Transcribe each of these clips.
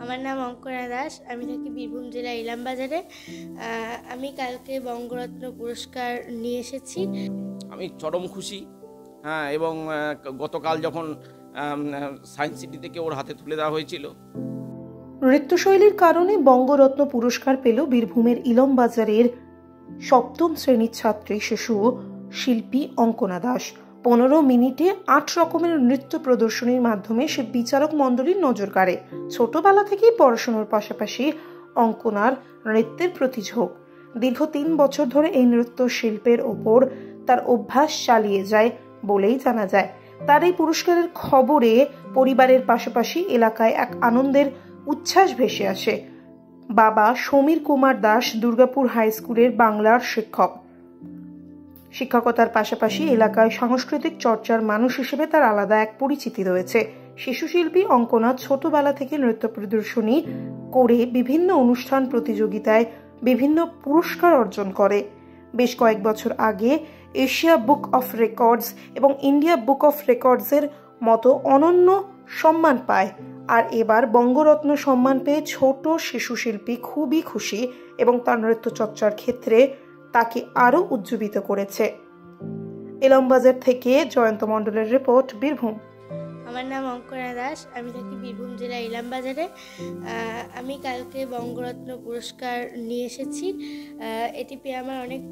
আমার নাম অঙ্কনা দাস। আমি থাকি বীরভূম জেলা ইলামবাজারে। আমি কালকে বঙ্গরত্ন পুরস্কার নিয়ে এসেছি। আমি চরম খুশি। এবং গতকাল যখন সায়েন্স সিটি থেকে ওর হাতে তুলে দেওয়া হয়েছিল। নৃত্যশৈলীর কারণে বঙ্গরত্ন পুরস্কার পেল বীরভূমের ইলামবাজারের সপ্তম শ্রেণীর ছাত্রী শিশু শিল্পী অঙ্কনা দাস। 15 মিনিটে 8 রকমের নৃত্য প্রদর্শনীর মাধ্যমে সে বিচারক মণ্ডলীর নজর কাড়ে। ছোটবেলা থেকেই পড়াশোনার পাশাপাশি অঙ্কনার নৃত্যের প্রতি ঝোঁক। দীর্ঘ 3 বছর ধরে এই নৃত্য শিল্পের ওপর তার অভ্যাস চালিয়ে যায় বলেই জানা যায়। তার এই পুরস্কারের খবরে পরিবারের পাশাপাশি এলাকায় এক আনন্দের উচ্ছ্বাস ভেসে আসে। বাবা সমীর কুমার দাস দুর্গাপুর হাই স্কুলের বাংলার শিক্ষক। শিক্ষকতার পাশাপাশি এলাকায় সাংস্কৃতিক চর্চার মানুষ হিসেবে তার আলাদা এক পরিচিতি রয়েছে। শিশু শিল্পী অঙ্কনা ছোটবেলা থেকে নৃত্য প্রদর্শনী করে বিভিন্ন অনুষ্ঠান প্রতিযোগিতায় বিভিন্ন পুরস্কার অর্জন করে। বেশ কয়েক বছর আগে এশিয়া বুক অফ রেকর্ডস এবং ইন্ডিয়া বুক অফ রেকর্ডসের মতো অনন্য সম্মান পায়। আর এবার বঙ্গরত্ন সম্মান পেয়ে ছোট শিশু শিল্পী খুবই খুশি এবং তার নৃত্য চর্চার ক্ষেত্রে তাকে আরো উজ্জীবিত করেছে। ইলামবাজার থেকে জয়ন্ত মণ্ডলের রিপোর্ট, বীরভূম। আমার নাম অঙ্কনা দাস। আমি থাকি বীরভূম জেলা ইলামবাজারে। আমি কালকে বঙ্গরত্ন পুরস্কার নিয়ে এসেছি। এটি পেয়ে আমার অনেক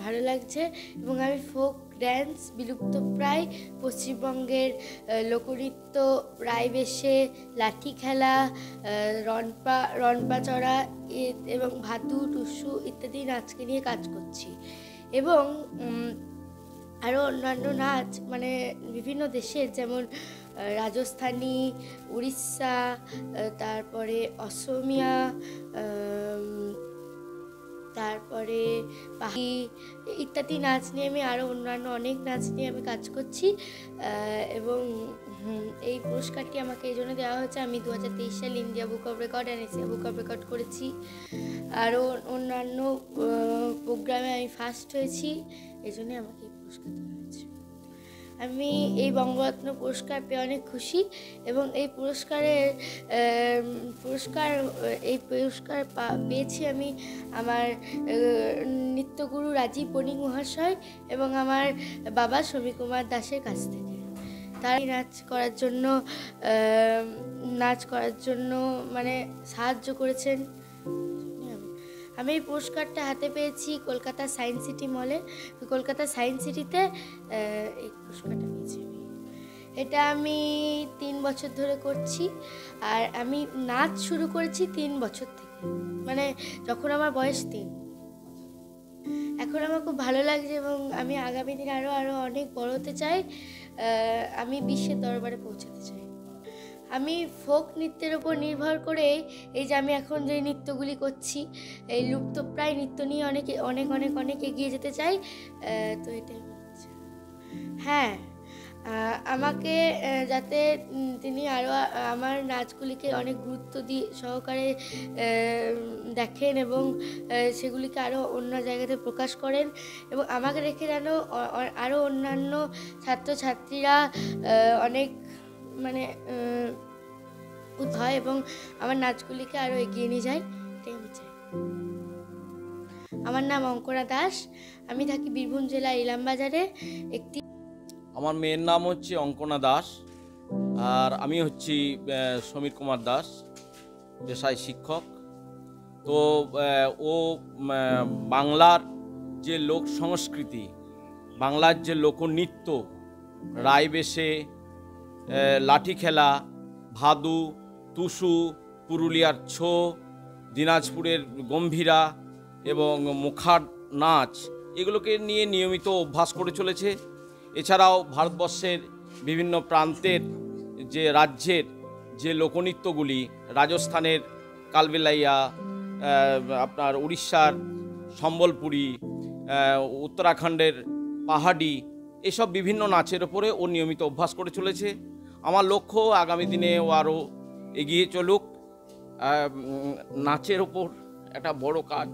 ভালো লাগছে এবং আমি ফোক ড্যান্স, বিলুপ্ত প্রায় পশ্চিমবঙ্গের লোকনৃত্য, রাইবেশে, লাঠি খেলা, রনপা চড়া এবং ভাতু, টুসু ইত্যাদি নাচকে নিয়ে কাজ করছি। এবং আরও অন্যান্য নাচ মানে বিভিন্ন দেশের, যেমন রাজস্থানী, উড়িষ্যা, তারপরে অসমিয়া, তারপরে পাহি ইত্যাদি নাচ নিয়ে আমি আরও অন্যান্য অনেক নাচ নিয়ে আমি কাজ করছি। এবং এই পুরস্কারটি আমাকে এই জন্য দেওয়া হয়েছে, আমি 2023 সালে India book of record and Asia book of record করেছি। আরও অন্যান্য প্রোগ্রামে আমি ফার্স্ট হয়েছি, এই জন্যই আমাকে এই পুরস্কার দেওয়া হয়েছে। আমি এই বঙ্গরত্ন পুরস্কার পেয়ে অনেক খুশি এবং এই পুরস্কার পেয়েছি আমি আমার নৃত্যগুরু রাজীব বণিক মহাশয় এবং আমার বাবা সমীর কুমার দাসের কাছ থেকে। তারাই নাচ করার জন্য মানে সাহায্য করেছেন। আমি এই পুরস্কারটা হাতে পেয়েছি কলকাতা সায়েন্স সিটি মলে। কলকাতা সায়েন্স সিটিতে এই পুরস্কারটা পেয়েছি আমি। এটা আমি 3 বছর ধরে করছি। আর আমি নাচ শুরু করেছি 3 বছর থেকে, মানে যখন আমার বয়স 3। এখন আমার খুব ভালো লাগছে এবং আমি আগামী দিনে আরও অনেক বড় হতে চাই। আমি বিশ্বের দরবারে পৌঁছাতে চাই। আমি ফোক নৃত্যের উপর নির্ভর করে এই যে আমি এখন যে নৃত্যগুলি করছি, এই লুপ্তপ্রায় নৃত্য নিয়ে অনেক এগিয়ে যেতে চাই। তো এটাই হচ্ছে। হ্যাঁ, আমাকে যাতে তিনি আরও আমার নাচগুলিকে অনেক গুরুত্ব সহকারে দেখেন এবং সেগুলিকে আরও অন্য জায়গাতে প্রকাশ করেন এবং আমাকে রেখে যেন আরও অন্যান্য ছাত্রছাত্রীরা অনেক মানে হয় এবং আমার নাচগুলিকে আরও এগিয়ে নিয়ে যায়, এটাই আমি চাই। আমার নাম অঙ্কনা দাস। আমি থাকি বীরভূম জেলা ইলামবাজারে। আমার মেয়ের নাম হচ্ছে অঙ্কনা দাস, আর আমি হচ্ছি সমীর কুমার দাস, পেশায় শিক্ষক। তো ও বাংলার যে লোক সংস্কৃতি, বাংলার যে লোকনৃত্য, রাইবেশে, লাঠি খেলা, ভাদু, টুসু, পুরুলিয়ার ছো, দিনাজপুরের গম্ভীরা এবং মুখার নাচ, এগুলোকে নিয়ে নিয়মিত অভ্যাস করে চলেছে। এছাড়াও ভারতবর্ষের বিভিন্ন প্রান্তের যে রাজ্যের যে লোকনৃত্যগুলি, রাজস্থানের কালবেলাইয়া, আপনার উড়িষ্যার সম্বলপুরী, উত্তরাখণ্ডের পাহাড়ি, এসব বিভিন্ন নাচের ওপরে ও নিয়মিত অভ্যাস করে চলেছে। আমার লক্ষ্য আগামী দিনে ও আরও এগিয়ে চলুক, নাচের ওপর একটা বড় কাজ।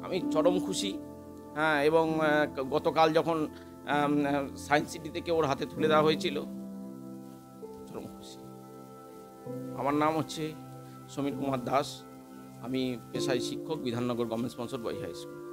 আমি চরম খুশি। এবং গতকাল যখন সায়েন্স সিটি থেকে ওর হাতে তুলে দেওয়া হয়েছিল, চরম খুশি। আমার নাম হচ্ছে সমীর কুমার দাস। আমি পেশায় শিক্ষক, Bidhannagar government sponsor boys high school.